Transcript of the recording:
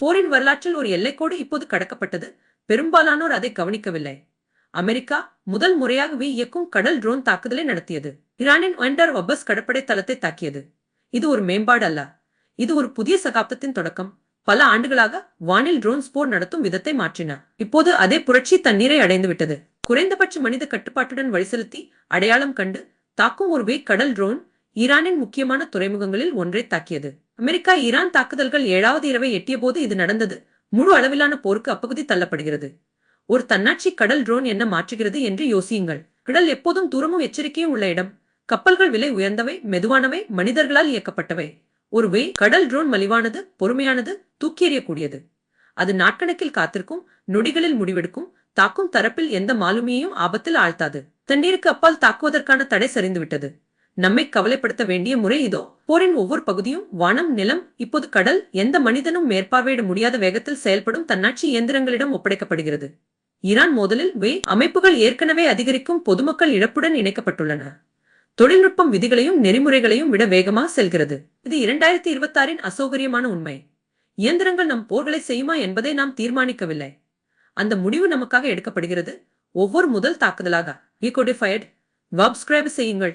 போரின் வரலாற்றில் ஒரு எல்லைக்கோடு இப்போது கடக்கப்பட்டது. பெரும்பாலானோர் அதை கவனிக்கவில்லை. அமெரிக்கா முதல் முறையாக இயக்கும் கடல் ட்ரோன் தாக்குதலை நடத்தியது. ஈரானின் ஒண்டர் ஒபஸ் கடற்படை தளத்தை தாக்கியது. இது ஒரு மேம்பாடு அல்ல, இது ஒரு புதிய சகாப்தத்தின் தொடக்கம். பல ஆண்டுகளாக வானில் ட்ரோன்ஸ் போர் நடத்தும் விதத்தை மாற்றின. இப்போது அதே புரட்சி தண்ணீரை அடைந்து விட்டது. குறைந்தபட்ச மனித கட்டுப்பாட்டுடன் வழிசெலுத்தி அடையாளம் கண்டு தாக்கும் ஒரு கடல் ட்ரோன் ஈரானின் முக்கியமான துறைமுகங்களில் ஒன்றை தாக்கியது. அமெரிக்கா ஈரான் தாக்குதல்கள் 7வது இரவை எட்டிய போது இது நடந்தது. முழு அளவிலான போருக்கு அப்பகுதி தள்ளப்படுகிறது. ஒரு தன்னாட்சி கடல் ட்ரோன் என்ன மாற்றுகிறது என்று யோசியுங்கள். கடல் எப்போதும் தூரமும் எச்சரிக்கையும் உள்ள இடம். கப்பல்கள் விலை உயர்ந்தவை, மெதுவானவை, மனிதர்களால் இயக்கப்பட்டவை. ஒரு கடல் ட்ரோன் மலிவானது, பொறுமையானது, தூக்கி எறியக்கூடியது. அது நாட்கணக்கில் காத்திருக்கும், நொடிகளில் முடிவெடுக்கும், தாக்கும் தரப்பில் எந்த மாலுமியையும் ஆபத்தில் ஆழ்த்தாது. தண்ணீருக்கு அப்பால் தாக்குவதற்கான தடை சரிந்துவிட்டது. நம்மை கவலைப்படுத்த வேண்டிய முறை இதோ. போரின் ஒவ்வொரு பகுதியும், வானம், நிலம், இப்போது கடல், எந்த மனிதனும் மேற்பார்வையிட முடியாத வேகத்தில் செயல்படும் தன்னாட்சி இயந்திரங்களிடம் ஒப்படைக்கப்படுகிறது. ஈரான் மோதலில் அமைப்புகள் ஏற்கனவே அதிகரிக்கும் பொதுமக்கள் இழப்புடன் இணைக்கப்பட்டுள்ளன. தொழில்நுட்பம் விதிகளையும் நெறிமுறைகளையும் விட வேகமாக செல்கிறது. இது 2026இன் அசௌகரியமான உண்மை. இயந்திரங்கள் நம் போர்களை செய்யுமா என்பதை நாம் தீர்மானிக்கவில்லை. அந்த முடிவு நமக்காக எடுக்கப்படுகிறது. ஒவ்வொரு முதல் தாக்குதலாக சப்ஸ்கிரைப் செய்யுங்கள்.